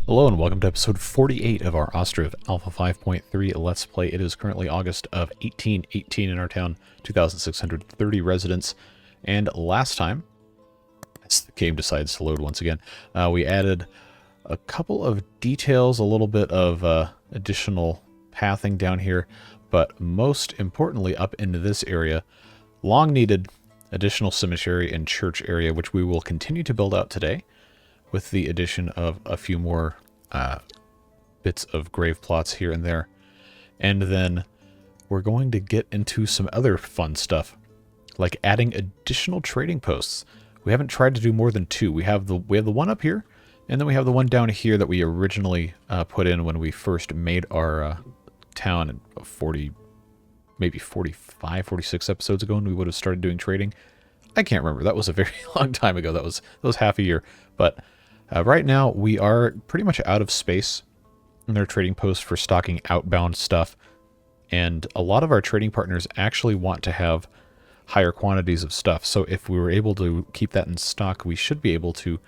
Hello and welcome to episode 48 of our Ostriv Alpha 5.3 Let's Play. It is currently August of 1818 in our town, 2,630 residents. And last time, as the game decides to load once again, we added a couple of details, a little bit of additional pathing down here, but most importantly up into this area, long needed additional cemetery and church area, which we will continue to build out today, with the addition of a few more bits of grave plots here and there. And then we're going to get into some other fun stuff, like adding additional trading posts. We haven't tried to do more than two. We have the one up here, and then we have the one down here that we originally put in when we first made our town in 40, maybe 45, 46 episodes ago, and we would have started doing trading. I can't remember. That was a very long time ago. That was half a year. But right now, we are pretty much out of space in their trading posts for stocking outbound stuff. And a lot of our trading partners actually want to have higher quantities of stuff. So if we were able to keep that in stock, we should be able to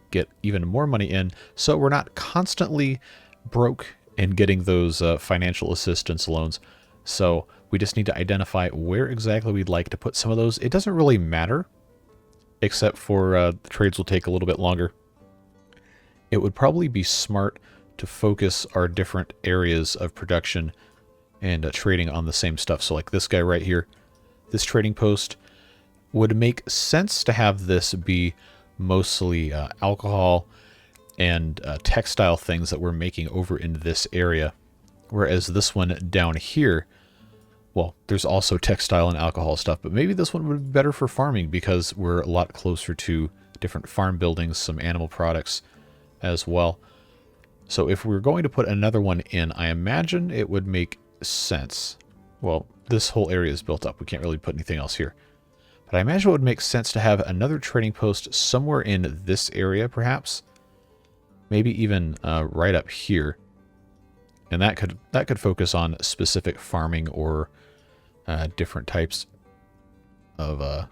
get even more money in. So we're not constantly broke in getting those financial assistance loans. So we just need to identify where exactly we'd like to put some of those. It doesn't really matter, except for the trades will take a little bit longer. It would probably be smart to focus our different areas of production and trading on the same stuff. So like this guy right here, this trading post would make sense to have this be mostly alcohol and textile things that we're making over in this area. Whereas this one down here, well, there's also textile and alcohol stuff, but maybe this one would be better for farming because we're a lot closer to different farm buildings, some animal products as well. So if we're going to put another one in, I imagine it would make sense. Well, this whole area is built up. We can't really put anything else here. But I imagine it would make sense to have another trading post somewhere in this area, perhaps. Maybe even right up here. And that could focus on specific farming or different types of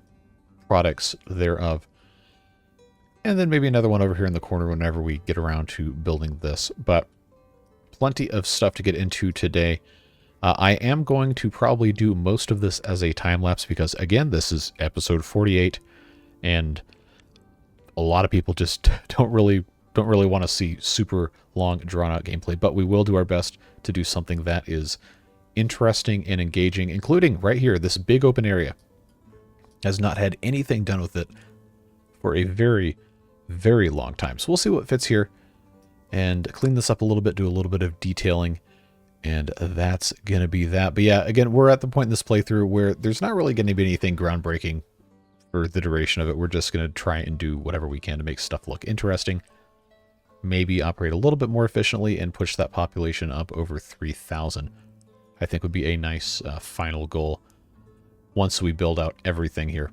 products thereof. And then maybe another one over here in the corner whenever we get around to building this. But plenty of stuff to get into today. I am going to probably do most of this as a time-lapse because, again, this is episode 48. And a lot of people just don't really want to see super long, drawn-out gameplay. But we will do our best to do something that is interesting and engaging, including right here, this big open area. Has not had anything done with it for a very, very long time. So we'll see what fits here and clean this up a little bit, do a little bit of detailing, and that's going to be that. But yeah, again, we're at the point in this playthrough where there's not really going to be anything groundbreaking for the duration of it. We're just going to try and do whatever we can to make stuff look interesting, maybe operate a little bit more efficiently, and push that population up over 3,000. I think would be a nice final goal once we build out everything here.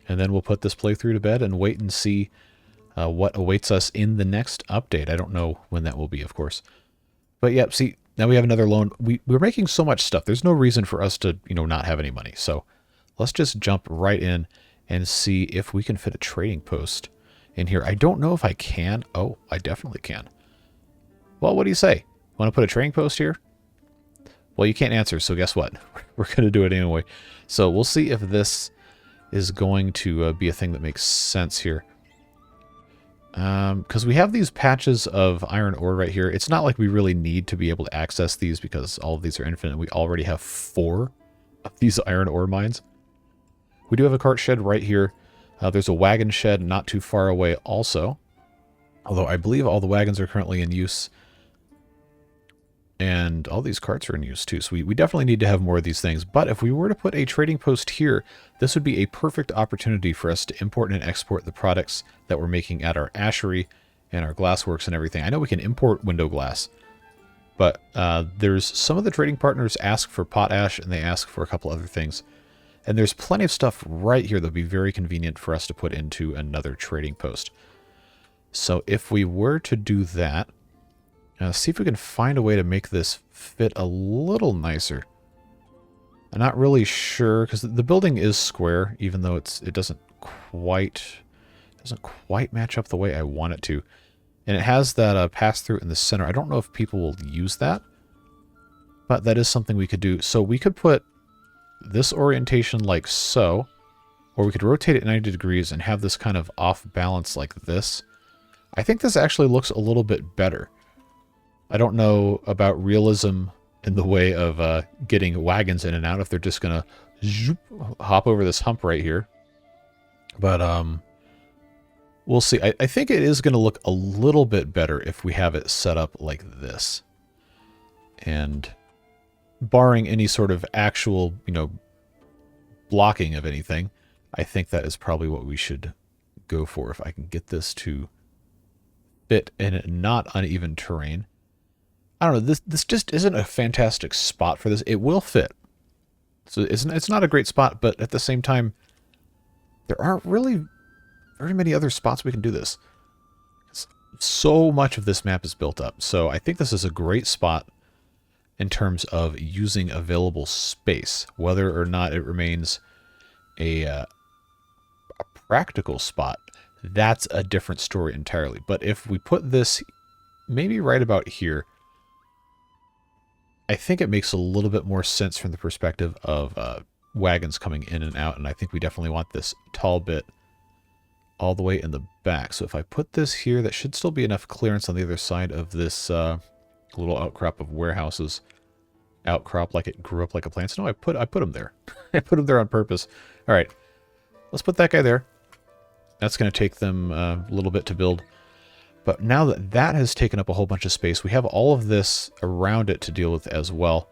And then we'll put this playthrough to bed and wait and see what awaits us in the next update. I don't know when that will be, of course. But yeah, see, now we have another loan. We're making so much stuff. There's no reason for us to, not have any money. So let's just jump right in and see if we can fit a trading post in here. I don't know if I can. Oh, I definitely can. Well, what do you say? Want to put a trading post here? Well, you can't answer, so guess what? We're going to do it anyway. So we'll see if this is going to be a thing that makes sense here. Because we have these patches of iron ore right here. It's not like we really need to be able to access these because all of these are infinite. We already have 4 of these iron ore mines. We do have a cart shed right here. There's a wagon shed not too far away also. Although I believe all the wagons are currently in use. And all these carts are in use too. So we definitely need to have more of these things. But if we were to put a trading post here, this would be a perfect opportunity for us to import and export the products that we're making at our ashery and our glassworks and everything. I know we can import window glass. But there's some of the trading partners ask for potash and they ask for a couple other things. And there's plenty of stuff right here that would be very convenient for us to put into another trading post. So if we were to do that, see if we can find a way to make this fit a little nicer. I'm not really sure because the building is square, even though it doesn't quite match up the way I want it to. And it has that pass-through in the center. I don't know if people will use that, but that is something we could do. So we could put this orientation like so, or we could rotate it 90 degrees and have this kind of off balance like this. I think this actually looks a little bit better. I don't know about realism in the way of getting wagons in and out, if they're just going to hop over this hump right here. But we'll see. I think it is going to look a little bit better if we have it set up like this. And barring any sort of actual, blocking of anything, I think that is probably what we should go for. If I can get this to fit in not uneven terrain. I don't know, this just isn't a fantastic spot for this. It will fit. So it's not a great spot, but at the same time, there aren't really very many other spots we can do this. So much of this map is built up. So I think this is a great spot in terms of using available space. Whether or not it remains a practical spot, that's a different story entirely. But if we put this maybe right about here, I think it makes a little bit more sense from the perspective of wagons coming in and out, and I think we definitely want this tall bit all the way in the back. So if I put this here, that should still be enough clearance on the other side of this little outcrop of warehouses. Outcrop like it grew up like a plant. So no, I put them there. I put them there on purpose. All right, let's put that guy there. That's going to take them a little bit to build. But now that that has taken up a whole bunch of space, we have all of this around it to deal with as well.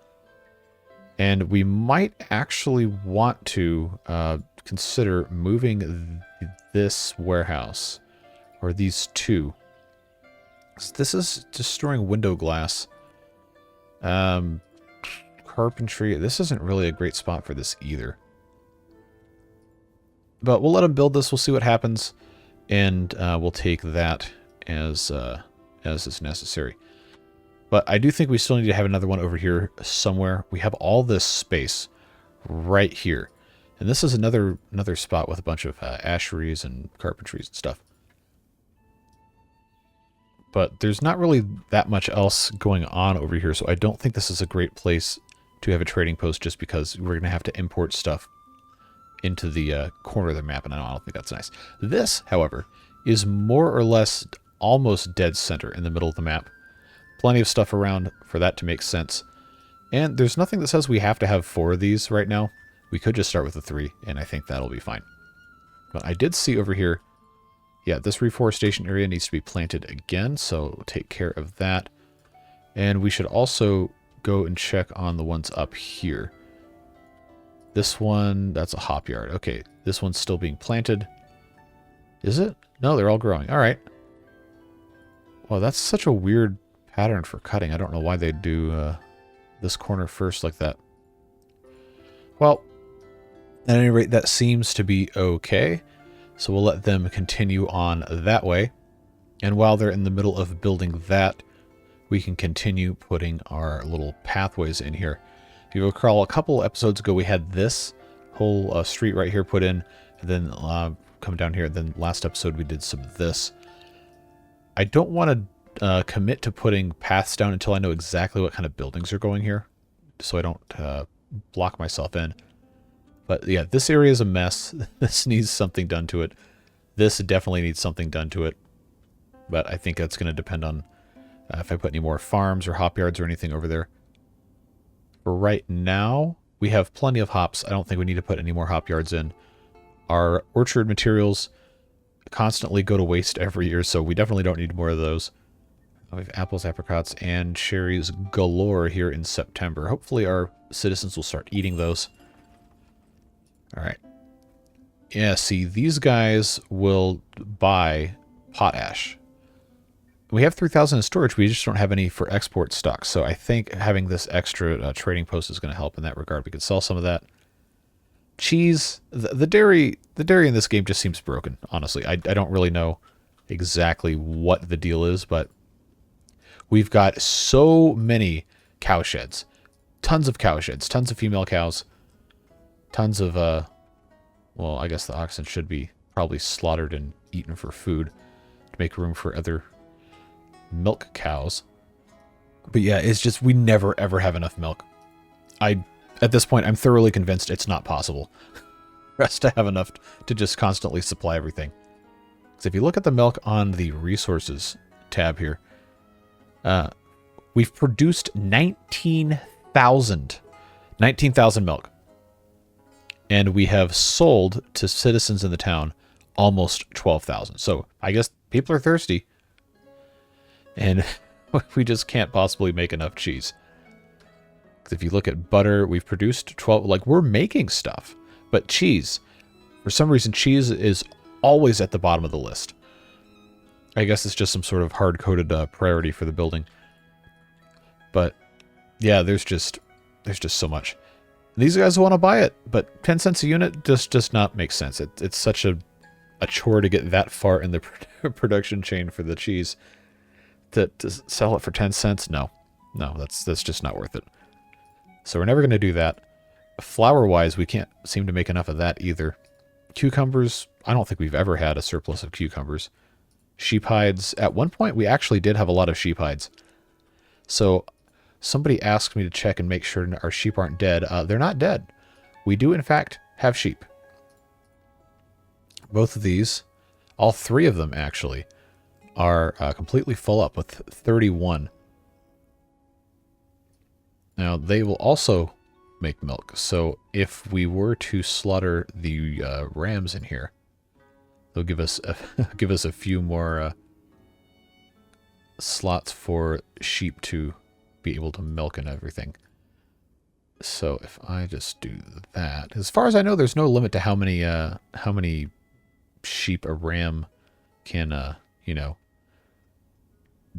And we might actually want to consider moving this warehouse, or these two. This is destroying window glass. Carpentry. This isn't really a great spot for this either. But we'll let them build this. We'll see what happens. And we'll take that as is necessary. But I do think we still need to have another one over here somewhere. We have all this space right here. And this is another spot with a bunch of asheries and carpentries and stuff. But there's not really that much else going on over here, so I don't think this is a great place to have a trading post, just because we're going to have to import stuff into the corner of the map, and I don't think that's nice. This, however, is more or less almost dead center in the middle of the map. Plenty of stuff around for that to make sense. And there's nothing that says we have to have 4 of these right now. We could just start with the 3, and I think that'll be fine. But I did see over here, yeah, this reforestation area needs to be planted again, so we'll take care of that. And we should also go and check on the ones up here. This one, that's a hop yard. Okay, this one's still being planted. Is it? No, they're all growing. All right. Well, that's such a weird pattern for cutting. I don't know why they do this corner first like that. Well, at any rate, that seems to be okay. So we'll let them continue on that way. And while they're in the middle of building that, we can continue putting our little pathways in here. If you recall, a couple episodes ago, we had this whole street right here put in, and then come down here. Then last episode, we did some of this. I don't want to commit to putting paths down until I know exactly what kind of buildings are going here, so I don't block myself in. But yeah, this area is a mess. This needs something done to it. This definitely needs something done to it. But I think that's going to depend on if I put any more farms or hop yards or anything over there. For right now, we have plenty of hops. I don't think we need to put any more hop yards in. Our orchard materials constantly go to waste every year, so we definitely don't need more of those. We have apples, apricots, and cherries galore here in September. Hopefully our citizens will start eating those. All right. Yeah, see, these guys will buy potash. We have 3,000 in storage. We just don't have any for export stock. So I think having this extra trading post is going to help in that regard. We could sell some of that. Cheese, the dairy in this game just seems broken, honestly. I don't really know exactly what the deal is, but we've got so many cow sheds. Tons of cow sheds, tons of female cows. Tons of, well, I guess the oxen should be probably slaughtered and eaten for food to make room for other milk cows. But yeah, it's just we never ever have enough milk. At this point, I'm thoroughly convinced it's not possible for us to have enough to just constantly supply everything. So if you look at the milk on the resources tab here, we've produced 19,000 milk. And we have sold to citizens in the town almost 12,000. So I guess people are thirsty. And we just can't possibly make enough cheese. If you look at butter, we've produced 12, like we're making stuff, but cheese, for some reason, cheese is always at the bottom of the list. I guess it's just some sort of hard-coded priority for the building. But yeah, there's just so much. These guys want to buy it, but 10 cents a unit just does not make sense. It's such a chore to get that far in the production chain for the cheese to sell it for 10 cents. No, that's just not worth it. So we're never going to do that. Flour-wise, we can't seem to make enough of that either. Cucumbers, I don't think we've ever had a surplus of cucumbers. Sheep hides, at one point we actually did have a lot of sheep hides. So somebody asked me to check and make sure our sheep aren't dead. They're not dead. We do, in fact, have sheep. Both of these, all three of them actually, are completely full up with 31. Now, they will also make milk. So if we were to slaughter the rams in here, they'll give us a few more slots for sheep to be able to milk and everything. So if I just do that, as far as I know, there's no limit to how many sheep a ram can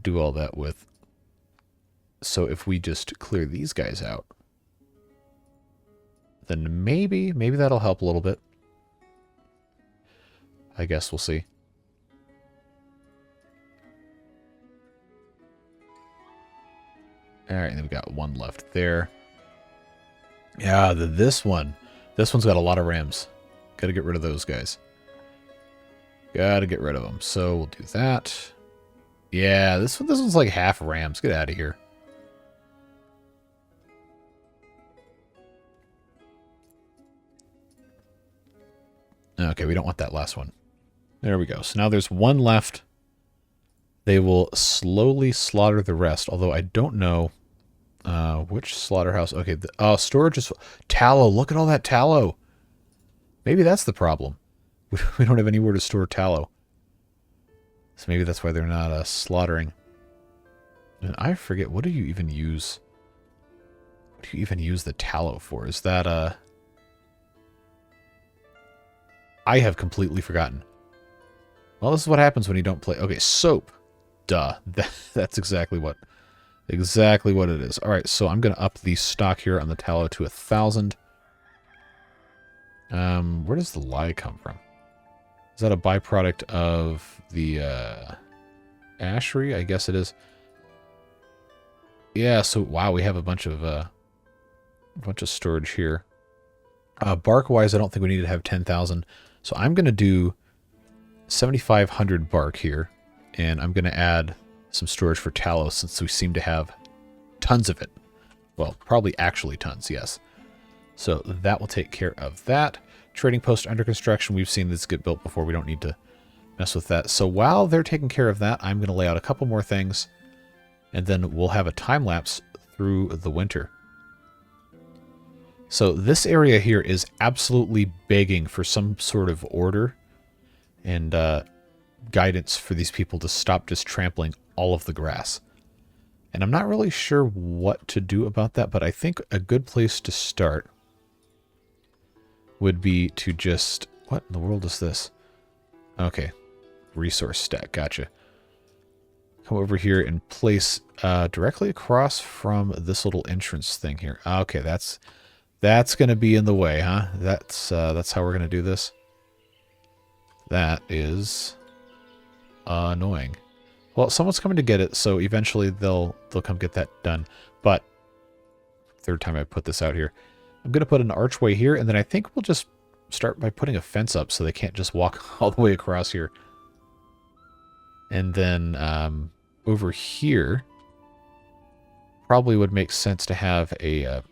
do all that with. So if we just clear these guys out, then maybe that'll help a little bit. I guess we'll see. All right, and then we got one left there. Yeah, this one's got a lot of rams. Got to get rid of those guys. Got to get rid of them. So we'll do that. Yeah, this one's like half rams. Get out of here. Okay, we don't want that last one. There we go. So now there's one left. They will slowly slaughter the rest, although I don't know which slaughterhouse. Okay, storage is tallow. Look at all that tallow. Maybe that's the problem. We don't have anywhere to store tallow. So maybe that's why they're not slaughtering. And I forget, what do you even use? What do you even use the tallow for? Is that I have completely forgotten. Well, this is what happens when you don't play. Okay, soap. Duh. That's exactly what it is. All right, so I'm going to up the stock here on the tallow to 1,000. Where does the lye come from? Is that a byproduct of the ashery? I guess it is. Yeah, so wow, we have a bunch of storage here. Bark-wise, I don't think we need to have 10,000. So I'm going to do 7,500 bark here, and I'm going to add some storage for tallow since we seem to have tons of it. Well, probably actually tons, yes. So that will take care of that. Trading post under construction. We've seen this get built before. We don't need to mess with that. So while they're taking care of that, I'm going to lay out a couple more things, and then we'll have a time lapse through the winter. So this area here is absolutely begging for some sort of order and guidance for these people to stop just trampling all of the grass. And I'm not really sure what to do about that, but I think a good place to start would be to just... What in the world is this? Okay. Resource stack. Gotcha. Come over here and place directly across from this little entrance thing here. Okay, that's going to be in the way, huh? That's how we're going to do this. That is annoying. Well, someone's coming to get it, so eventually they'll come get that done. But third time I put this out here. I'm going to put an archway here, and then I think we'll just start by putting a fence up so they can't just walk all the way across here. And then over here, probably would make sense to have a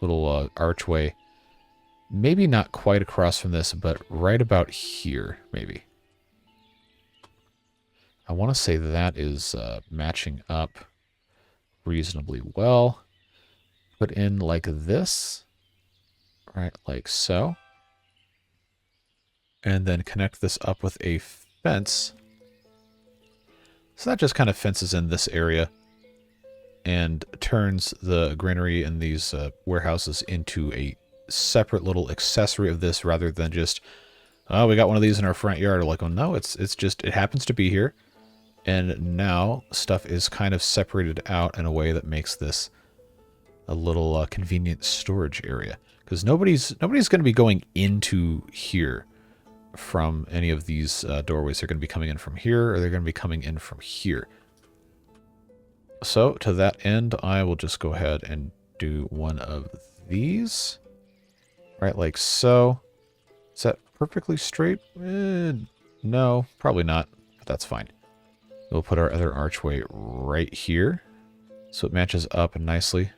little archway. Maybe not quite across from this, but right about here, maybe. I want to say that is matching up reasonably well. Put in like this, right, like so. And then connect this up with a fence. So that just kind of fences in this area and turns the granary and these warehouses into a separate little accessory of this, rather than just, oh, we got one of these in our front yard. Or like, oh no, it's just, it happens to be here. And now stuff is kind of separated out in a way that makes this a little convenient storage area. Because nobody's going to be going into here from any of these doorways. They're going to be coming in from here, or they're going to be coming in from here. So to that end, I will just go ahead and do one of these. Right, like so. Is that perfectly straight? No, probably not, but that's fine. We'll put our other archway right here, so it matches up nicely.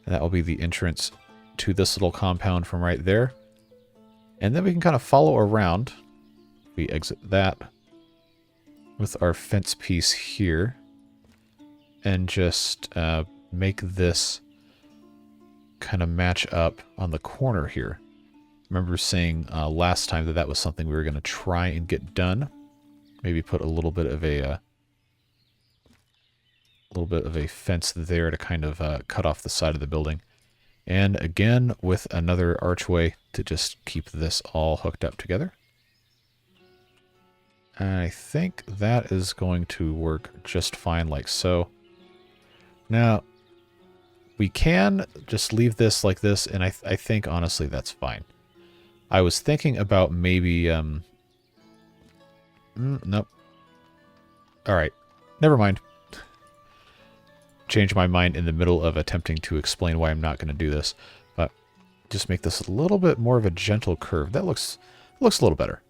And that will be the entrance to this little compound from right there. And then we can kind of follow around. We exit that with our fence piece here. And just make this kind of match up on the corner here. Remember saying last time that that was something we were going to try and get done. Maybe put a little bit of a fence there to kind of cut off the side of the building. And again, with another archway to just keep this all hooked up together. I think that is going to work just fine like so. Now, we can just leave this like this, and I think, honestly, that's fine. I was thinking about maybe... nope. Alright, never mind. Change my mind in the middle of attempting to explain why I'm not going to do this. But just make this a little bit more of a gentle curve. That looks a little better.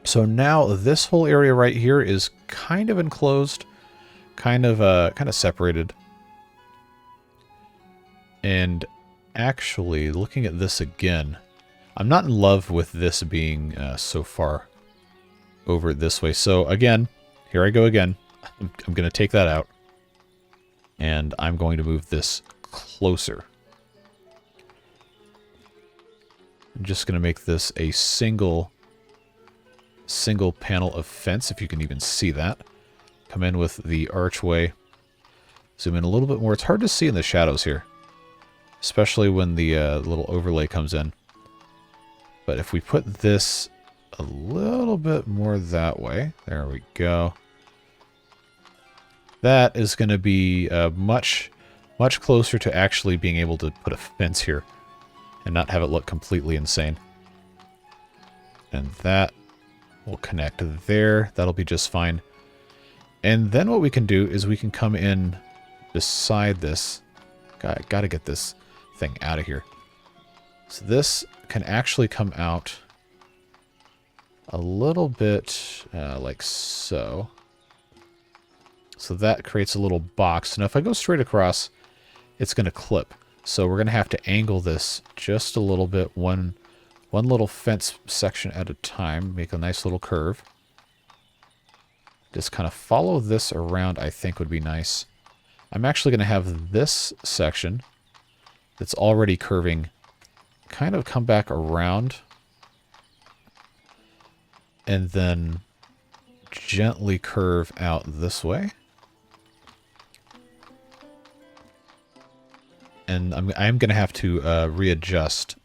So now this whole area right here is kind of enclosed, kind of separated. And actually, looking at this again, I'm not in love with this being so far over this way. So again, here I go again. I'm going to take that out. And I'm going to move this closer. I'm just going to make this a single panel of fence, if you can even see that. Come in with the archway. Zoom in a little bit more. It's hard to see in the shadows here, especially when the little overlay comes in. But if we put this a little bit more that way, there we go. That is going to be much closer to actually being able to put a fence here and not have it look completely insane. And that will connect there. That'll be just fine. And then what we can do is we can come in beside this. Gotta get this thing out of here. So this can actually come out a little bit like so. So that creates a little box. Now if I go straight across, it's going to clip. So we're going to have to angle this just a little bit, one little fence section at a time. Make a nice little curve. Just kind of follow this around, I think would be nice. I'm actually going to have this section that's already curving kind of come back around. And then gently curve out this way. And I'm going to have to readjust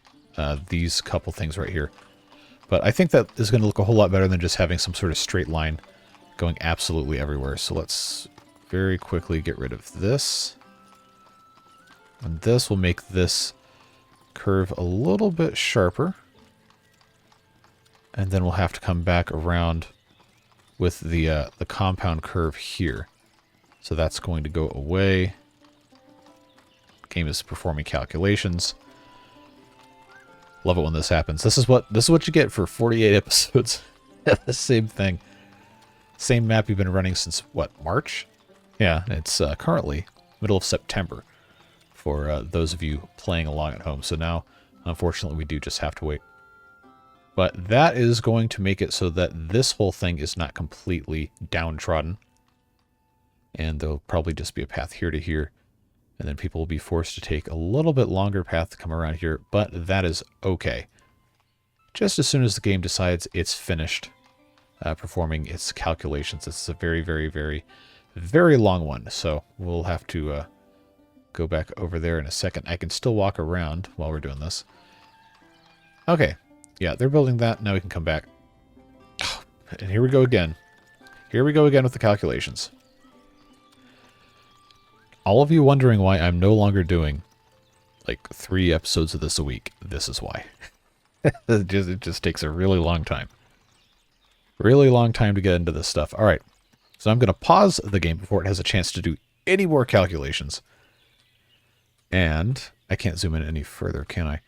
these couple things right here. But I think that is going to look a whole lot better than just having some sort of straight line going absolutely everywhere. So let's very quickly get rid of this. And this will make this curve a little bit sharper. And then we'll have to come back around with the compound curve here. So that's going to go away. Game is performing calculations. Love it when this happens. This is what you get for 48 episodes. The same thing. Same map we've been running since, what, March? Yeah, it's currently middle of September for those of you playing along at home. So now, unfortunately, we do just have to wait. But that is going to make it so that this whole thing is not completely downtrodden. And there'll probably just be a path here to here. And then people will be forced to take a little bit longer path to come around here. But that is okay. Just as soon as the game decides it's finished performing its calculations. This is a very, very, very, very long one. So we'll have to go back over there in a second. I can still walk around while we're doing this. Okay. Yeah, they're building that. Now we can come back. And here we go again. Here we go again with the calculations. All of you wondering why I'm no longer doing like 3 episodes of this a week. This is why. It just takes a really long time. Really long time to get into this stuff. All right. So I'm going to pause the game before it has a chance to do any more calculations. And I can't zoom in any further, can I?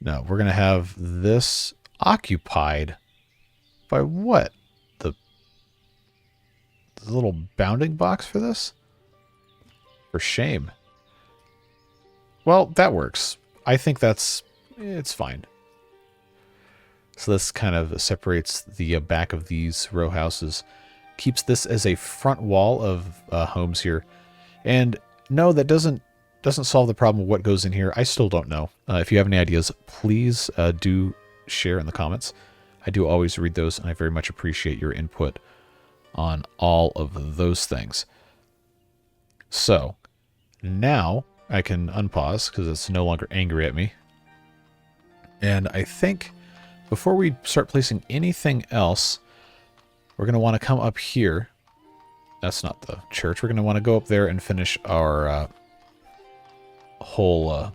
No, we're going to have this occupied by what? The little bounding box for this? For shame. Well, that works. I think it's fine. So this kind of separates the back of these row houses. Keeps this as a front wall of homes here. And no, that doesn't solve the problem of what goes in here. I still don't know. If you have any ideas, please do share in the comments. I do always read those, and I very much appreciate your input on all of those things. So, now I can unpause because it's no longer angry at me. And I think before we start placing anything else, we're going to want to come up here. That's not the church. We're going to want to go up there and finish our whole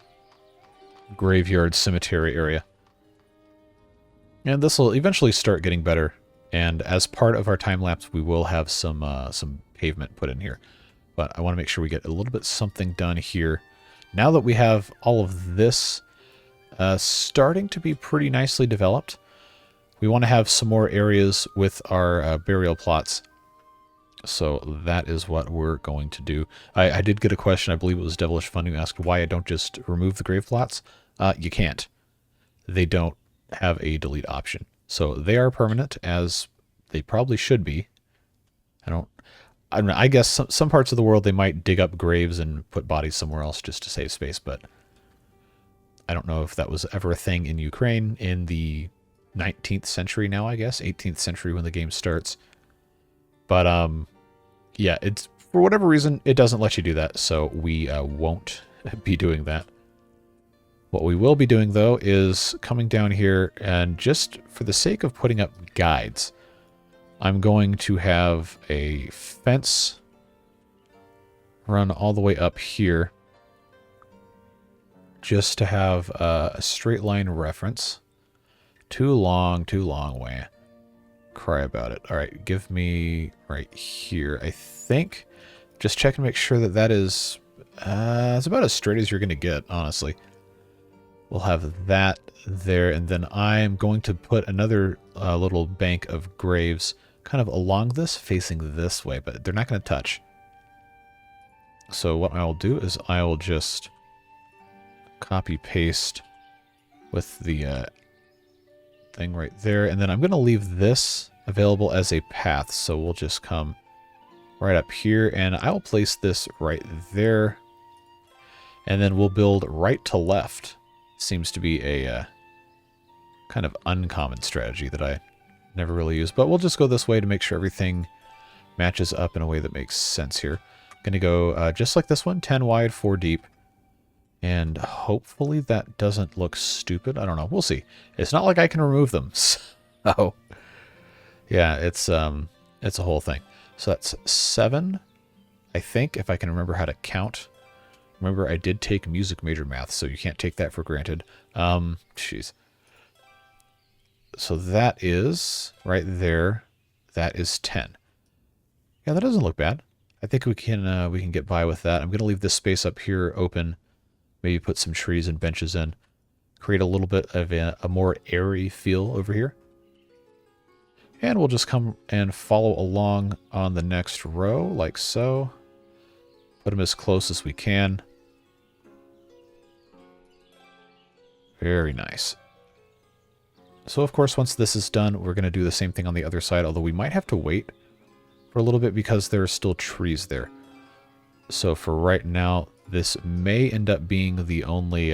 graveyard cemetery area. And this will eventually start getting better. And as part of our time lapse, we will have some pavement put in here. But I want to make sure we get a little bit something done here. Now that we have all of this starting to be pretty nicely developed, we want to have some more areas with our burial plots. So that is what we're going to do. I did get a question, I believe it was Devilish Fun, who asked why I don't just remove the grave plots. You can't. They don't have a delete option. So they are permanent, as they probably should be. I don't know, I guess some parts of the world they might dig up graves and put bodies somewhere else just to save space, but I don't know if that was ever a thing in Ukraine in the 19th century now, I guess. 18th century when the game starts. But, yeah, it's for whatever reason, it doesn't let you do that, so we won't be doing that. What we will be doing, though, is coming down here, and just for the sake of putting up guides, I'm going to have a fence run all the way up here, just to have a straight line reference. Too long way. Cry about it. All right, give me right here. I think just check and make sure that that is it's about as straight as you're going to get, honestly. We'll have that there, and then I'm going to put another little bank of graves kind of along this, facing this way, but they're not going to touch. So what I will do is I will just copy paste with the thing right there, and then I'm going to leave this available as a path, so we'll just come right up here, and I'll place this right there, and then we'll build right to left. Seems to be a kind of uncommon strategy that I never really use, but we'll just go this way to make sure everything matches up in a way that makes sense here. I'm going to go just like this one, 10 wide, 4 deep. And hopefully that doesn't look stupid. I don't know. We'll see. It's not like I can remove them. So, yeah, it's a whole thing. So that's 7, I think, if I can remember how to count. Remember, I did take music major math, so you can't take that for granted. Jeez. So that is, right there, that is 10. Yeah, that doesn't look bad. I think we can get by with that. I'm going to leave this space up here open. Maybe put some trees and benches in. Create a little bit of a more airy feel over here. And we'll just come and follow along on the next row, like so. Put them as close as we can. Very nice. So, of course, once this is done, we're going to do the same thing on the other side, although we might have to wait for a little bit because there are still trees there. So, for right now, this may end up being the only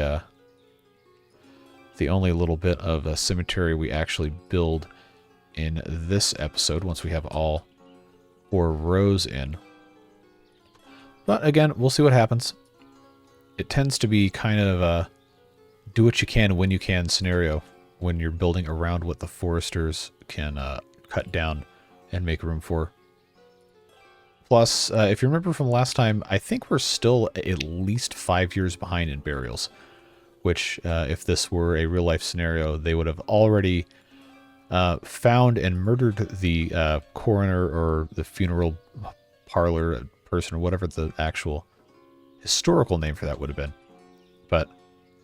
little bit of a cemetery we actually build in this episode once we have all 4 rows in. But again, we'll see what happens. It tends to be kind of a do what you can when you can scenario when you're building around what the foresters can cut down and make room for. Plus, if you remember from last time, I think we're still at least 5 years behind in burials, which if this were a real-life scenario, they would have already found and murdered the coroner or the funeral parlor person or whatever the actual historical name for that would have been. But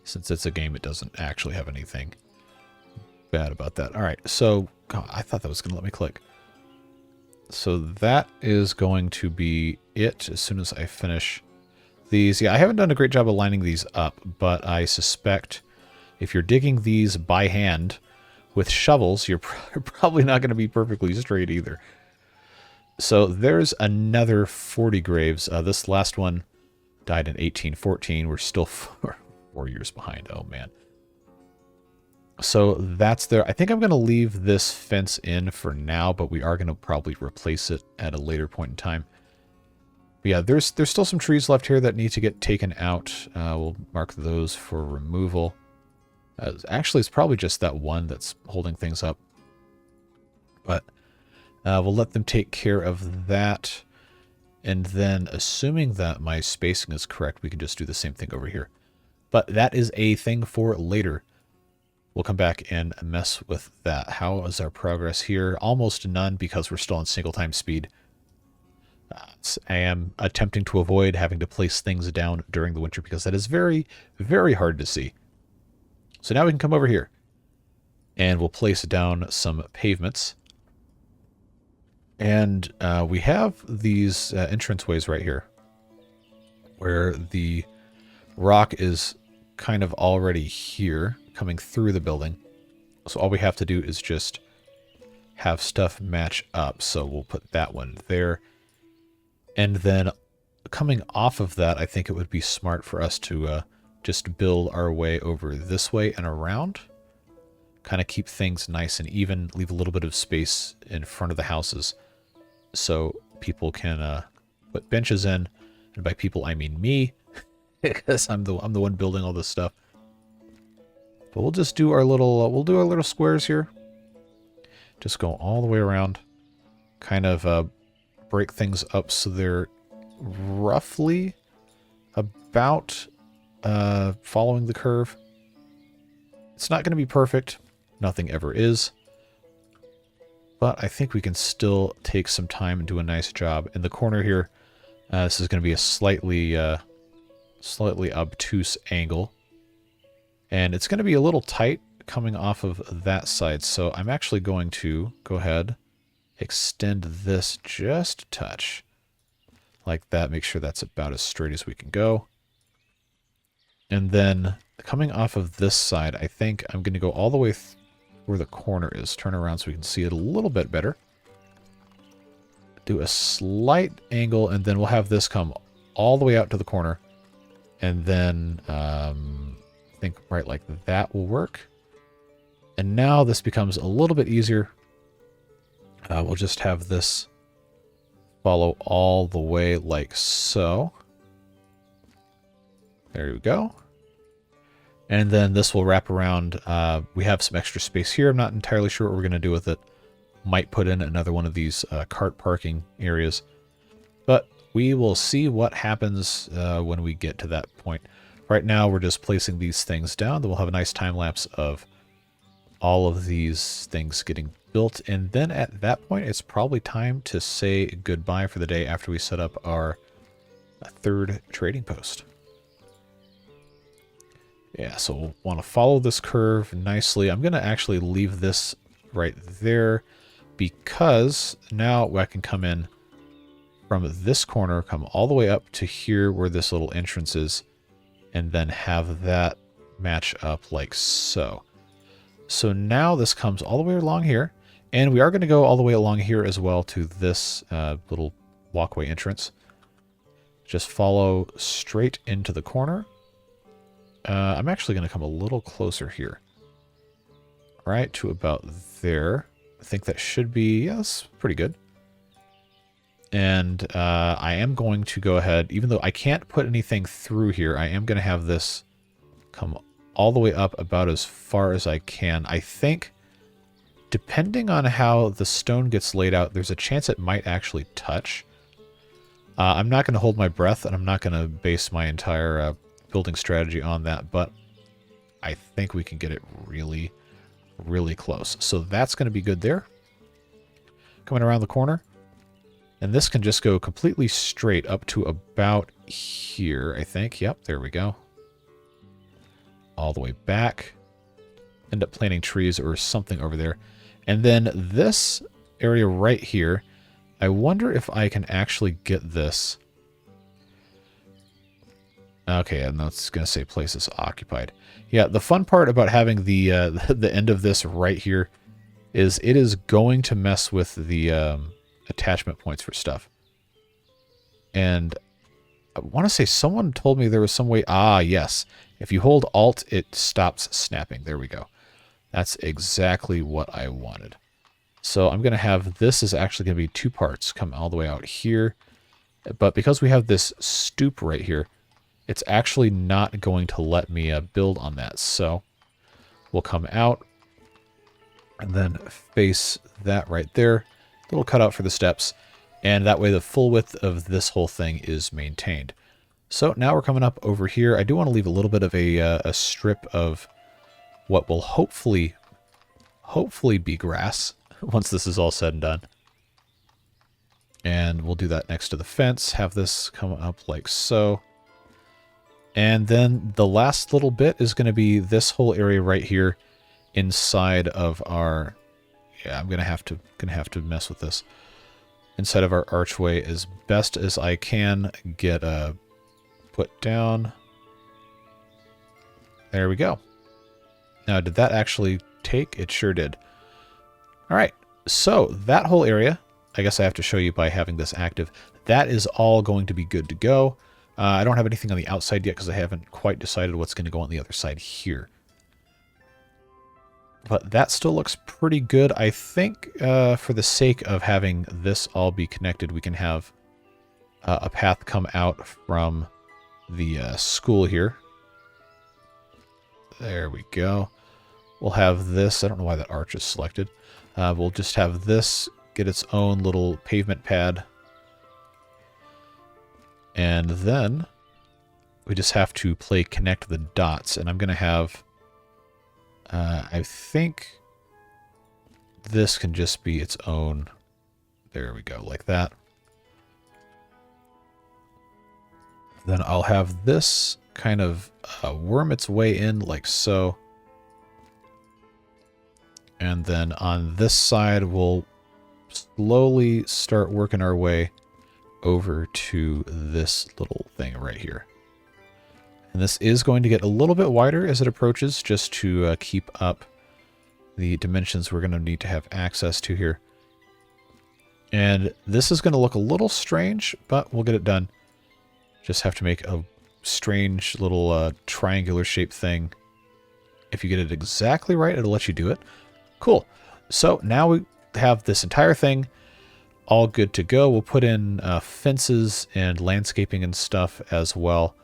since it's a game, it doesn't actually have anything bad about that. All right, so God, I thought that was going to let me click. So that is going to be it as soon as I finish these. Yeah, I haven't done a great job of lining these up, but I suspect if you're digging these by hand with shovels, you're probably not going to be perfectly straight either. So there's another 40 graves. This last one died in 1814. We're still 4 years behind. Oh, man. So that's there. I think I'm going to leave this fence in for now, but we are going to probably replace it at a later point in time. But yeah, there's still some trees left here that need to get taken out. We'll mark those for removal. Actually, it's probably just that one that's holding things up. But we'll let them take care of that. And then, assuming that my spacing is correct, we can just do the same thing over here. But that is a thing for later. We'll come back and mess with that. How is our progress here? Almost none because we're still on single time speed. I am attempting to avoid having to place things down during the winter because that is very, very hard to see. So now we can come over here and we'll place down some pavements. And we have these entranceways right here where the rock is kind of already here coming through the building. So all we have to do is just have stuff match up. So we'll put that one there. And then coming off of that, I think it would be smart for us to just build our way over this way and around. Kind of keep things nice and even, leave a little bit of space in front of the houses so people can put benches in. And by people, I mean me, because I'm the one building all this stuff. But we'll just do our little, we'll do our little squares here. Just go all the way around. Kind of break things up so they're roughly about following the curve. It's not going to be perfect. Nothing ever is. But I think we can still take some time and do a nice job. In the corner here, this is going to be a slightly obtuse angle. And it's going to be a little tight coming off of that side. So I'm actually going to go ahead, extend this just a touch. Like that. Make sure that's about as straight as we can go. And then coming off of this side, I think I'm going to go all the way where the corner is. Turn around so we can see it a little bit better. Do a slight angle, and then we'll have this come all the way out to the corner. And then I think right like that will work. And now this becomes a little bit easier. We'll just have this follow all the way like so. There we go. And then this will wrap around. We have some extra space here. I'm not entirely sure what we're going to do with it. Might put in another one of these cart parking areas. But we will see what happens when we get to that point. Right now, we're just placing these things down. Then we'll have a nice time lapse of all of these things getting built. And then at that point, it's probably time to say goodbye for the day after we set up our third trading post. Yeah, so we'll want to follow this curve nicely. I'm going to actually leave this right there. because now I can come in from this corner, come all the way up to here where this little entrance is, and then have that match up like so. So now this comes all the way along here, and we are going to go all the way along here as well to this little walkway entrance. Just follow straight into the corner. I'm actually going to come a little closer here. Right to about there. I think that should be, yeah, that's pretty good. And I am going to go ahead, even though I can't put anything through here, I am going to have this come all the way up about as far as I can. I think, depending on how the stone gets laid out, there's a chance it might actually touch. I'm not going to hold my breath, and I'm not going to base my entire building strategy on that, but I think we can get it really, really close. So that's going to be good there. Coming around the corner. And this can just go completely straight up to about here, I think. Yep, there we go. All the way back. End up planting trees or something over there. And then this area right here, I wonder if I can actually get this. Okay, and that's going to say places occupied. Yeah, the fun part about having the end of this right here is it is going to mess with the attachment points for stuff. And I want to say someone told me there was some way. Ah, yes. If you hold Alt, it stops snapping. There we go. That's exactly what I wanted. So I'm going to have this is actually going to be two parts. Come all the way out here. But because we have this stoop right here, it's actually not going to let me build on that. So we'll come out and then face that right there. Little cutout for the steps. And that way the full width of this whole thing is maintained. So now we're coming up over here. I do want to leave a little bit of a strip of what will hopefully be grass once this is all said and done. And we'll do that next to the fence. Have this come up like so. And then the last little bit is going to be this whole area right here inside of our... Yeah, I'm going to have to mess with this. Inside of our archway as best as I can get put down. There we go. Now, did that actually take? It sure did. All right, so that whole area, I guess I have to show you by having this active. That is all going to be good to go. I don't have anything on the outside yet because I haven't quite decided what's going to go on the other side here. But that still looks pretty good. I think for the sake of having this all be connected, we can have a path come out from the school here. There we go. We'll have this. I don't know why that arch is selected. We'll just have this get its own little pavement pad. And then we just have to play connect the dots. And I'm going to have... I think this can just be its own. There we go, like that. Then I'll have this kind of worm its way in like so. And then on this side, we'll slowly start working our way over to this little thing right here. And this is going to get a little bit wider as it approaches, just to keep up the dimensions we're going to need to have access to here. And this is going to look a little strange, but we'll get it done. Just have to make a strange little triangular shaped thing. If you get it exactly right, it'll let you do it. Cool. So now we have this entire thing all good to go. We'll put in fences and landscaping and stuff as well.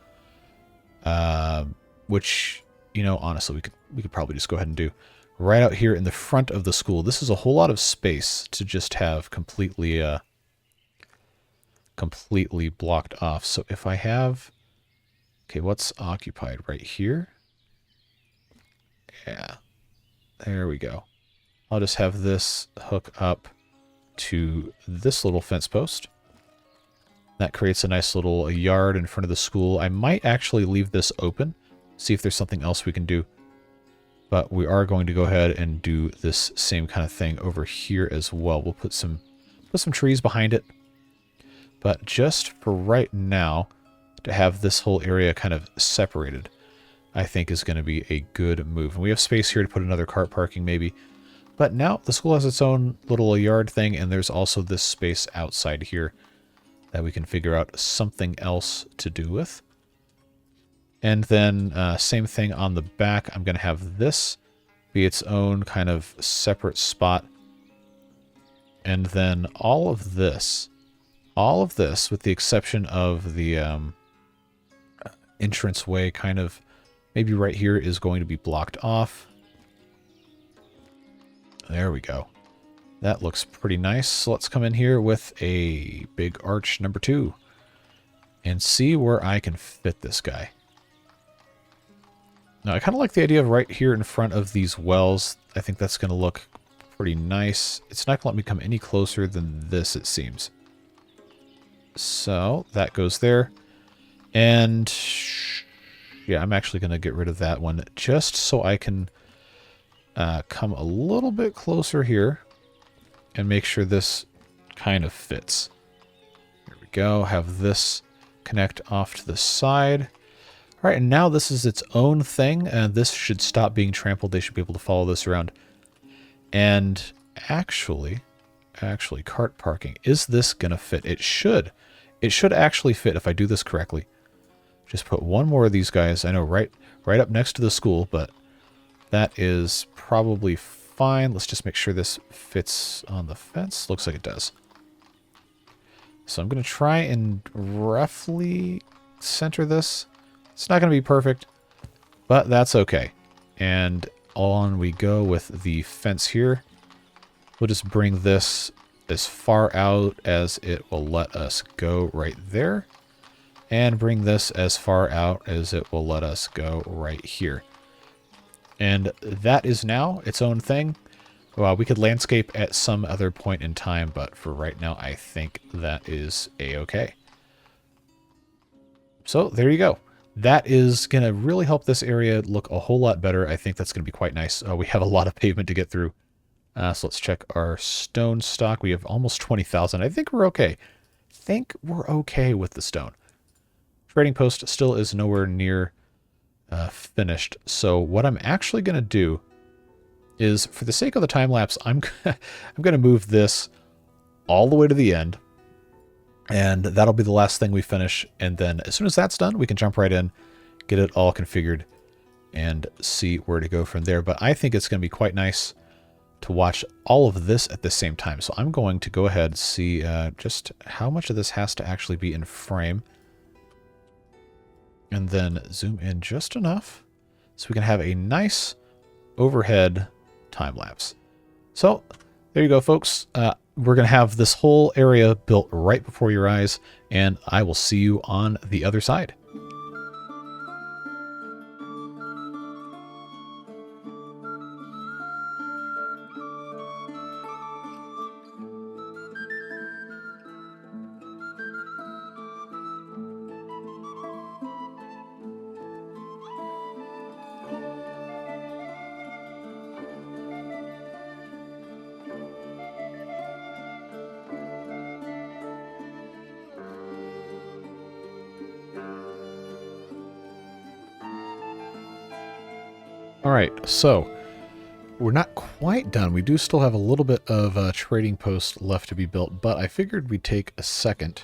Which, you know, honestly, we could probably just go ahead and do right out here in the front of the school. This is a whole lot of space to just have completely blocked off. So if I have, okay, what's occupied right here? Yeah, there we go. I'll just have this hook up to this little fence post. That creates a nice little yard in front of the school. I might actually leave this open, see if there's something else we can do. But we are going to go ahead and do this same kind of thing over here as well. We'll put some trees behind it. But just for right now, to have this whole area kind of separated, I think is going to be a good move. And we have space here to put another cart parking maybe. But now the school has its own little yard thing, and there's also this space outside here that we can figure out something else to do with. And then same thing on the back. I'm going to have this be its own kind of separate spot. And then all of this, with the exception of the entranceway kind of maybe right here, is going to be blocked off. There we go. That looks pretty nice. So let's come in here with a big arch number 2 and see where I can fit this guy. Now, I kind of like the idea of right here in front of these wells. I think that's going to look pretty nice. It's not going to let me come any closer than this, it seems. So that goes there. And yeah, I'm actually going to get rid of that one just so I can come a little bit closer here and make sure this kind of fits. Here we go. Have this connect off to the side. All right, and now this is its own thing, and this should stop being trampled. They should be able to follow this around. And actually, cart parking. Is this going to fit? It should. It should actually fit if I do this correctly. Just put one more of these guys. I know right up next to the school, but that is probably fine. Let's just make sure this fits on the fence. Looks like it does. So I'm going to try and roughly center this. It's not going to be perfect, but that's okay. And on we go with the fence here. We'll just bring this as far out as it will let us go right there. And bring this as far out as it will let us go right here. And that is now its own thing. Well, we could landscape at some other point in time, but for right now, I think that is a-okay. So there you go. That is going to really help this area look a whole lot better. I think that's going to be quite nice. We have a lot of pavement to get through. So let's check our stone stock. We have almost 20,000. I think we're okay. With the stone. Trading post still is nowhere near finished. So what I'm actually going to do is, for the sake of the time lapse, I'm going to move this all the way to the end. And that'll be the last thing we finish. And then as soon as that's done, we can jump right in, get it all configured, and see where to go from there. But I think it's going to be quite nice to watch all of this at the same time. So I'm going to go ahead and see just how much of this has to actually be in frame. And then zoom in just enough so we can have a nice overhead time lapse. So there you go, folks. We're going to have this whole area built right before your eyes, and I will see you on the other side. All right, so we're not quite done. We do still have a little bit of a trading post left to be built, but I figured we'd take a second,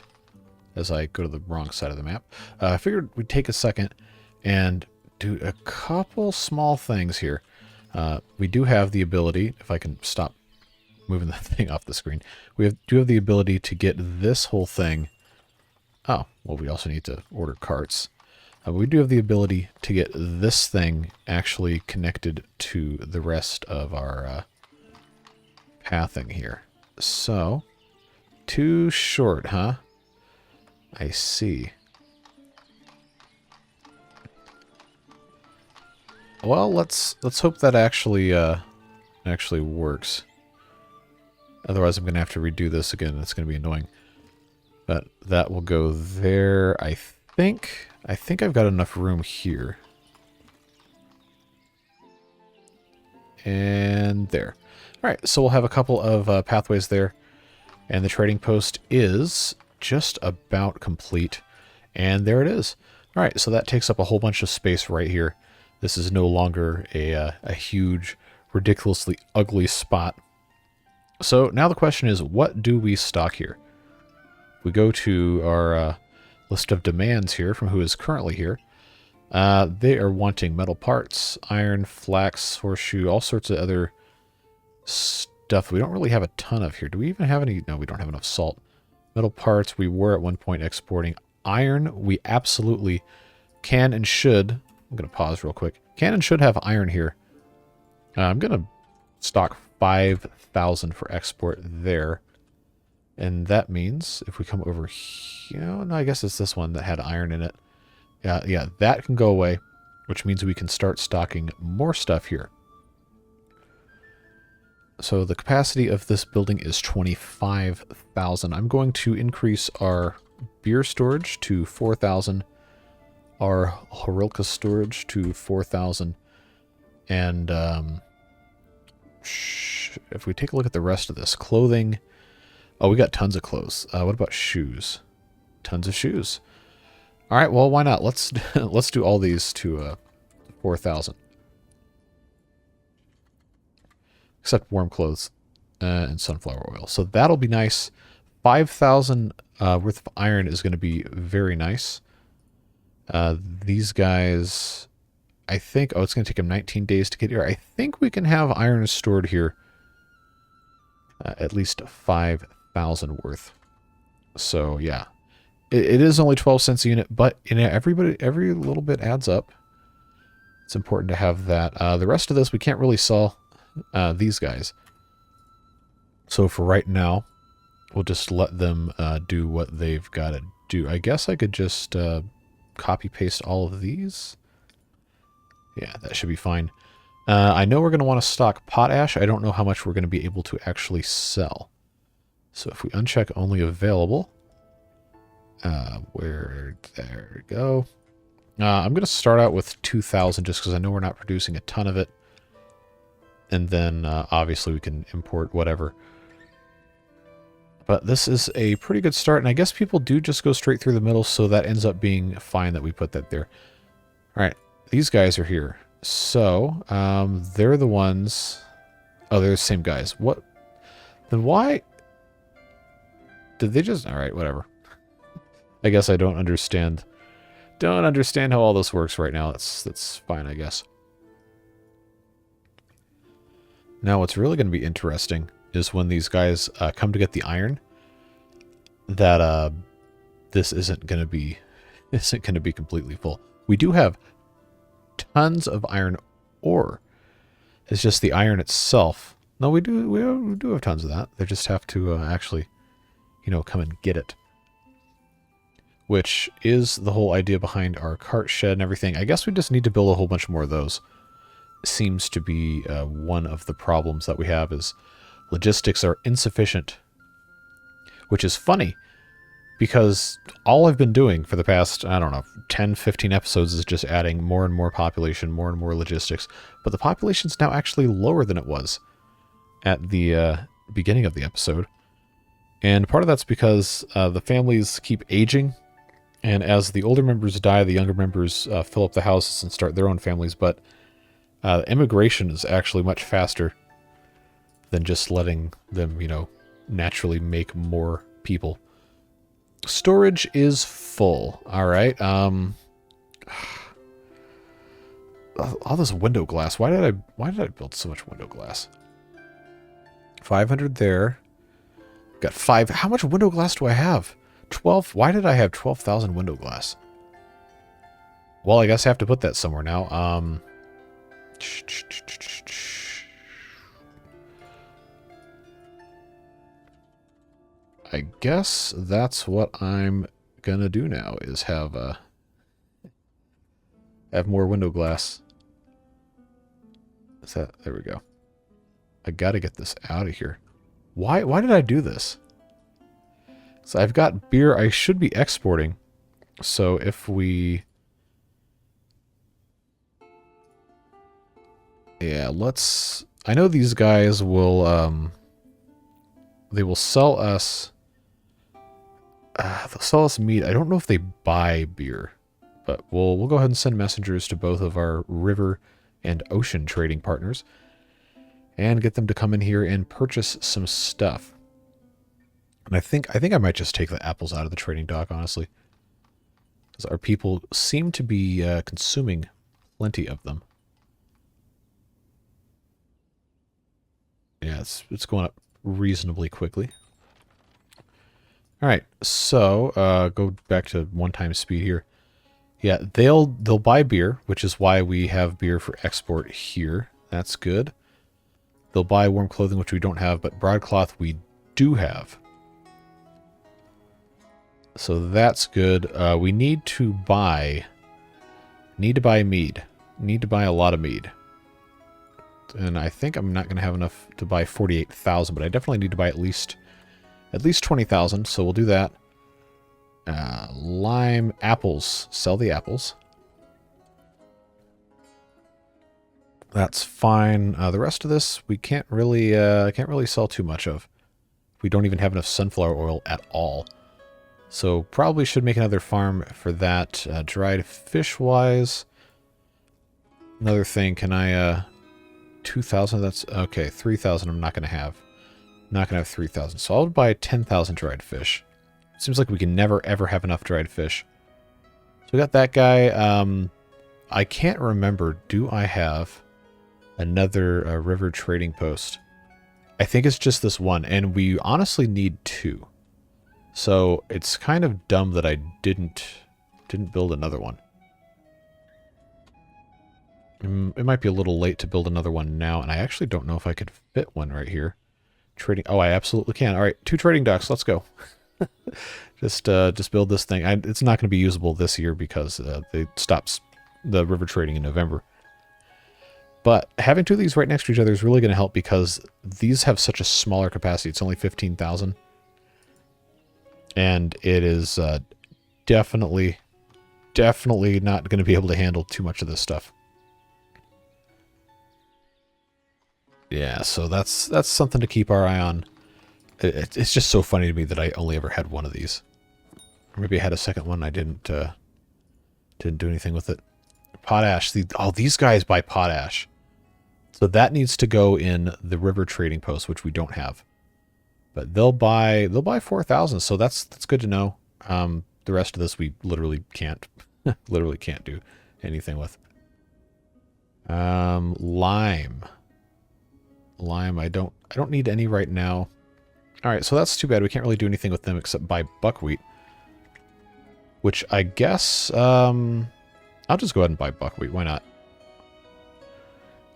as I go to the wrong side of the map, I figured we'd take a second and do a couple small things here. We do have the ability, if I can stop moving the thing off the screen, do have the ability to get this whole thing. Oh, well, we also need to order carts. We do have the ability to get this thing actually connected to the rest of our pathing here. So, too short, huh? I see. Well, let's hope that actually works. Otherwise, I'm going to have to redo this again. It's going to be annoying. But that will go there, I think I've got enough room here. and there. All right, so we'll have a couple of pathways there. And the trading post is just about complete. And there it is. All right, so that takes up a whole bunch of space right here. This is no longer a huge, ridiculously ugly spot. So now the question is, what do we stock here? We go to our list of demands here from who is currently here. They are wanting metal parts, iron, flax, horseshoe, all sorts of other stuff we don't really have a ton of here. Do we even have any? No, we don't have enough salt. Metal parts, we were at one point exporting. Iron, we absolutely can and should. I'm going to pause real quick. Can and should have iron here. I'm going to stock 5,000 for export there. And that means if we come over here, no, I guess it's this one that had iron in it. Yeah, that can go away, which means we can start stocking more stuff here. So the capacity of this building is 25,000. I'm going to increase our beer storage to 4,000, our Horilka storage to 4,000, and if we take a look at the rest of this, clothing, oh, we got tons of clothes. What about shoes? Tons of shoes. All right, well, why not? Let's do all these to 4,000. Except warm clothes and sunflower oil. So that'll be nice. 5,000 worth of iron is going to be very nice. These guys, I think, oh, it's going to take them 19 days to get here. I think we can have iron stored here. At least 5,000 worth. So, yeah. It is only 12 cents a unit, but you know, every little bit adds up. It's important to have that. The rest of this, we can't really sell these guys. So for right now, we'll just let them do what they've got to do. I guess I could just copy paste all of these. Yeah, that should be fine. I know we're going to want to stock potash. I don't know how much we're going to be able to actually sell. So if we uncheck only available, there we go. I'm going to start out with 2,000 just because I know we're not producing a ton of it. And then obviously we can import whatever. But this is a pretty good start. And I guess people do just go straight through the middle. So that ends up being fine that we put that there. All right. These guys are here. So they're the ones. Oh, they're the same guys. What? Then why did they just? All right, whatever. I guess I don't understand. Don't understand how all this works right now. That's fine, I guess. Now, what's really going to be interesting is when these guys come to get the iron. That this isn't going to be completely full. We do have tons of iron ore. It's just the iron itself. No, we do have tons of that. They just have to actually, you know, come and get it. Which is the whole idea behind our cart shed and everything. I guess we just need to build a whole bunch more of those. Seems to be one of the problems that we have is logistics are insufficient. Which is funny, because all I've been doing for the past, I don't know, 10, 15 episodes is just adding more and more population, more and more logistics. But the population's now actually lower than it was at the beginning of the episode. And part of that's because the families keep aging. And as the older members die, the younger members fill up the houses and start their own families. But immigration is actually much faster than just letting them, you know, naturally make more people. Storage is full. All right. All this window glass. Why did I build so much window glass? 500 there. Got 5. How much window glass do I have? 12. Why did I have 12,000 window glass? Well, I guess I have to put that somewhere now. I guess that's what I'm gonna do now, is have more window glass. Is that, there we go. I gotta get this out of here. Why did I do this? So I've got beer I should be exporting. So if we... Yeah, let's... I know these guys will, they will sell us... they'll sell us meat. I don't know if they buy beer. But we'll go ahead and send messengers to both of our river and ocean trading partners. And get them to come in here and purchase some stuff. And I think I might just take the apples out of the trading dock, honestly. Because our people seem to be consuming plenty of them. Yeah, it's going up reasonably quickly. All right, so go back to one-time speed here. Yeah, they'll buy beer, which is why we have beer for export here. That's good. They'll buy warm clothing, which we don't have, but broadcloth we do have. So that's good. We need to buy mead. Need to buy a lot of mead. And I think I'm not going to have enough to buy 48,000, but I definitely need to buy at least 20,000, so we'll do that. Lime, apples. Sell the apples. That's fine. The rest of this we can't really sell too much of. We don't even have enough sunflower oil at all. So probably should make another farm for that. Dried fish wise. Another thing, can I 2,000? That's okay. 3,000 I'm not going to have. Not going to have 3,000. So I'll buy 10,000 dried fish. Seems like we can never ever have enough dried fish. So we got that guy. I can't remember. Do I have another river trading post? I think it's just this one, and we honestly need 2. So it's kind of dumb that I didn't build another one. It might be a little late to build another one now, and I actually don't know if I could fit one right here. Trading. Oh, I absolutely can. All right, 2 trading docks. Let's go. just build this thing. It's not going to be usable this year because they stopped the river trading in November. But having 2 of these right next to each other is really going to help because these have such a smaller capacity. It's only 15,000. And it is definitely not going to be able to handle too much of this stuff. Yeah, so that's something to keep our eye on. It's just so funny to me that I only ever had one of these. Or maybe I had a second one and I didn't do anything with it. Potash. These guys buy potash. So that needs to go in the river trading post, which we don't have. But they'll buy 4,000, so that's good to know. The rest of this we literally can't do anything with. Lime. I don't need any right now. All right, so that's too bad. We can't really do anything with them except buy buckwheat, which I guess I'll just go ahead and buy buckwheat. Why not?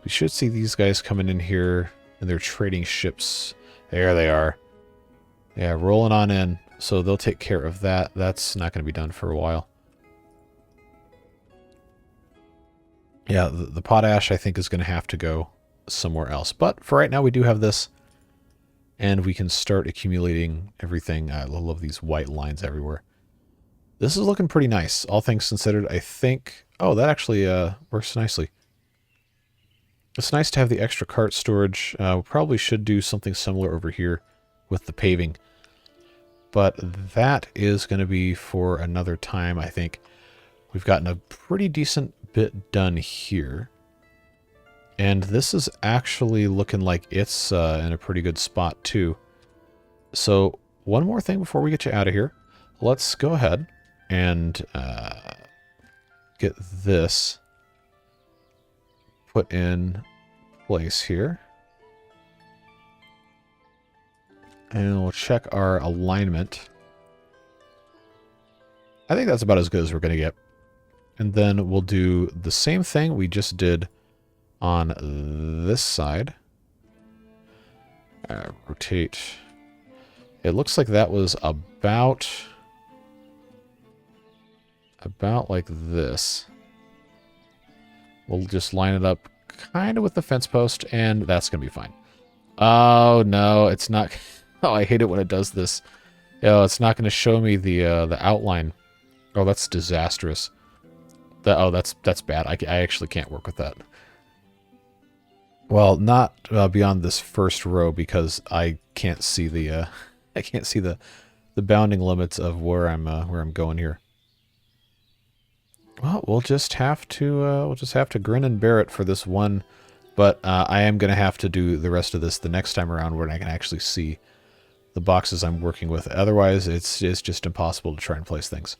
We should see these guys coming in here and they're trading ships. There they are. Yeah, rolling on in. So they'll take care of that. That's not going to be done for a while. Yeah, the potash I think is going to have to go somewhere else. But for right now, we do have this. And we can start accumulating everything. I love these white lines everywhere. This is looking pretty nice. All things considered, I think... Oh, that actually works nicely. It's nice to have the extra cart storage. We probably should do something similar over here with the paving. But that is going to be for another time, I think. We've gotten a pretty decent bit done here. And this is actually looking like it's in a pretty good spot, too. So, one more thing before we get you out of here. Let's go ahead and get this put in place here. And we'll check our alignment. I think that's about as good as we're going to get. And then we'll do the same thing we just did on this side. Rotate. It looks like that was about like this. We'll just line it up kind of with the fence post, and that's going to be fine. Oh, no, it's not. Oh, I hate it when it does this. Oh, it's not going to show me the outline. Oh, that's disastrous. That's bad. I actually can't work with that. Well, not beyond this first row because I can't see the I can't see the bounding limits of where I'm going here. Well, we'll just have to grin and bear it for this one, but I am gonna have to do the rest of this the next time around when I can actually see the boxes I'm working with. Otherwise, it's just impossible to try and place things.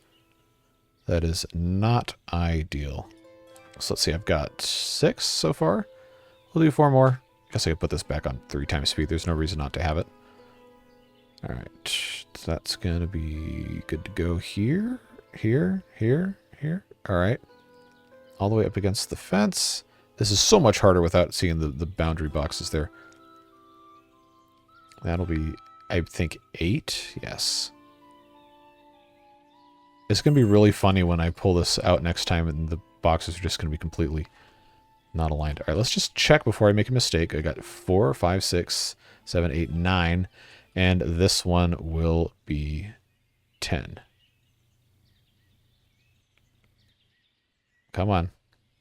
That is not ideal. So let's see, I've got 6 so far. We'll do 4 more. Guess I could put this back on 3 times speed. There's no reason not to have it. All right, that's gonna be good to go here, here, here, here. All right, all the way up against the fence. This is so much harder without seeing the boundary boxes there. That'll be, I think, 8. Yes. It's gonna be really funny when I pull this out next time and the boxes are just gonna be completely not aligned. All right, let's just check before I make a mistake. I got 4, 5, 6, 7, 8, 9, and this one will be 10. Come on.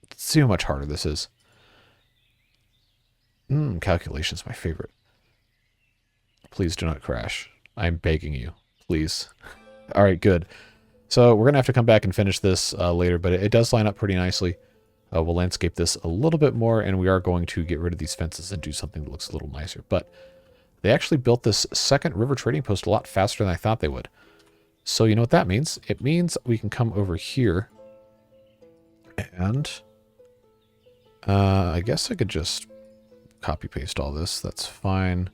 Let's see how much harder this is. Calculation's my favorite. Please do not crash. I'm begging you. Please. All right, good. So we're going to have to come back and finish this later, but it does line up pretty nicely. We'll landscape this a little bit more, and we are going to get rid of these fences and do something that looks a little nicer. But they actually built this second river trading post a lot faster than I thought they would. So you know what that means? It means we can come over here, and I guess I could just copy-paste all this. That's fine.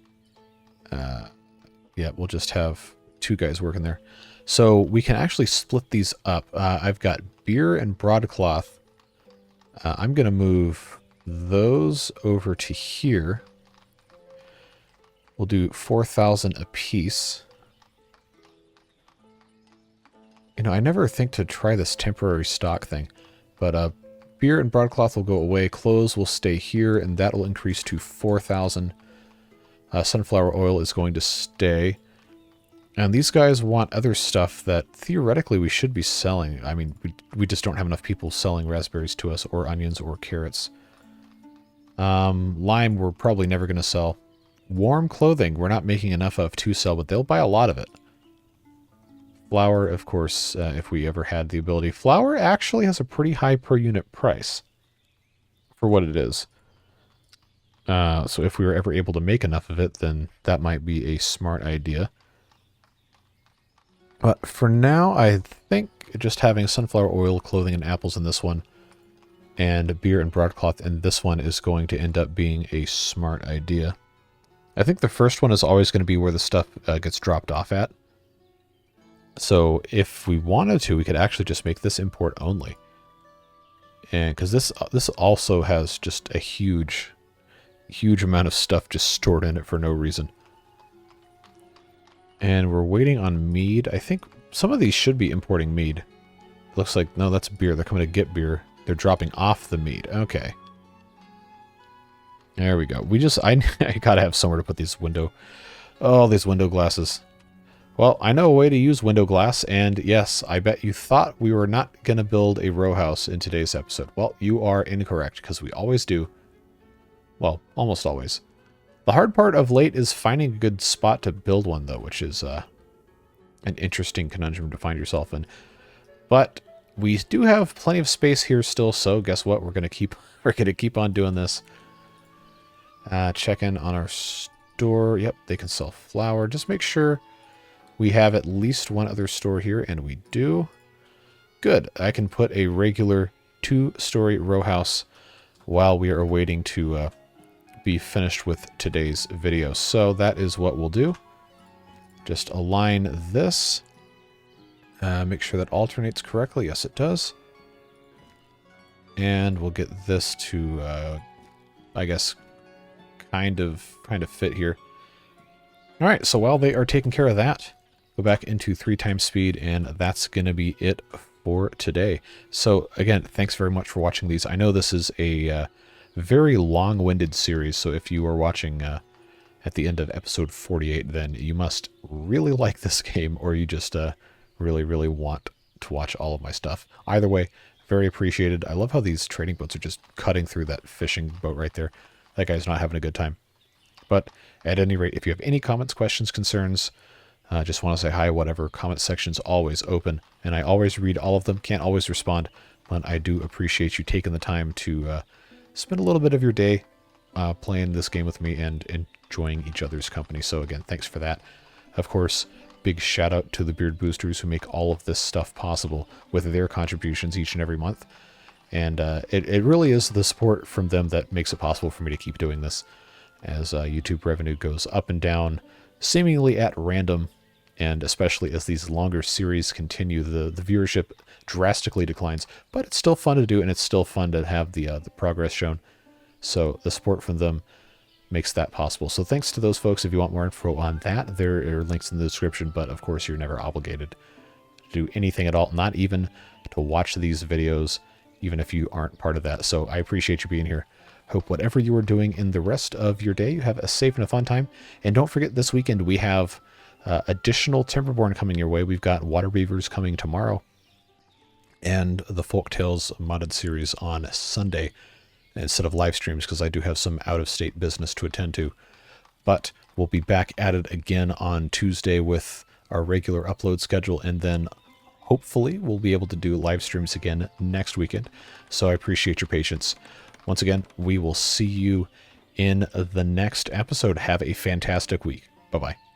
Yeah, we'll just have 2 guys working there. So we can actually split these up. I've got beer and broadcloth. I'm going to move those over to here. We'll do 4,000 a piece. You know, I never think to try this temporary stock thing, but beer and broadcloth will go away. Clothes will stay here, and that will increase to 4,000. Sunflower oil is going to stay. And these guys want other stuff that theoretically we should be selling. I mean, we just don't have enough people selling raspberries to us, or onions, or carrots. Lime we're probably never going to sell. Warm clothing we're not making enough of to sell, but they'll buy a lot of it. Flour, of course, if we ever had the ability. Flour actually has a pretty high per unit price for what it is. So if we were ever able to make enough of it, then that might be a smart idea. But for now, I think just having sunflower oil, clothing, and apples in this one, and beer and broadcloth in this one is going to end up being a smart idea. I think the first one is always going to be where the stuff gets dropped off at. So if we wanted to, we could actually just make this import only. And because this also has just a huge amount of stuff just stored in it for no reason. And we're waiting on mead. I think some of these should be importing mead. Looks like, no, that's beer. They're coming to get beer. They're dropping off the mead. Okay. There we go. I gotta have somewhere to put these window glasses. Well, I know a way to use window glass, and yes, I bet you thought we were not gonna build a row house in today's episode. Well, you are incorrect, because we always do. Well, almost always. The hard part of late is finding a good spot to build one, though, which is an interesting conundrum to find yourself in. But we do have plenty of space here still, so guess what? We're gonna keep on doing this. Check in on our store. Yep, they can sell flour. Just make sure we have at least one other store here, and we do. Good. I can put a regular 2-story row house while we are waiting to be finished with today's video. So that is what we'll do. Just align this. Make sure that alternates correctly. Yes, it does. And we'll get this to, I guess, kind of fit here. All right, so while they are taking care of that, go back into 3 times speed, and that's going to be it for today. So again, thanks very much for watching these. I know this is a very long-winded series, so if you are watching at the end of episode 48, then you must really like this game, or you just really want to watch all of my stuff. Either way, very appreciated. I love how these trading boats are just cutting through that fishing boat right there. that guy's not having a good time. But at any rate, if you have any comments, questions, concerns, just want to say hi, whatever, comment section's always open, and I always read all of them. Can't always respond, but I do appreciate you taking the time to spend a little bit of your day playing this game with me and enjoying each other's company. So again, thanks for that. Of course, big shout out to the Beard Boosters who make all of this stuff possible with their contributions each and every month. And it really is the support from them that makes it possible for me to keep doing this, as YouTube revenue goes up and down seemingly at random, and especially as these longer series continue, the viewership drastically declines. But it's still fun to do, and it's still fun to have the progress shown. So the support from them makes that possible. So thanks to those folks. If you want more info on that, there are links in the description, but of course you're never obligated to do anything at all, not even to watch these videos, even if you aren't part of that. So I appreciate you being here. Hope whatever you are doing in the rest of your day, you have a safe and a fun time. And don't forget, this weekend we have additional Timberborn coming your way. We've got Water Beavers coming tomorrow, and the Folktales modded series on Sunday instead of live streams, because I do have some out-of-state business to attend to. But we'll be back at it again on Tuesday with our regular upload schedule, and then hopefully we'll be able to do live streams again next weekend. So I appreciate your patience. Once again, we will see you in the next episode. Have a fantastic week. Bye-bye.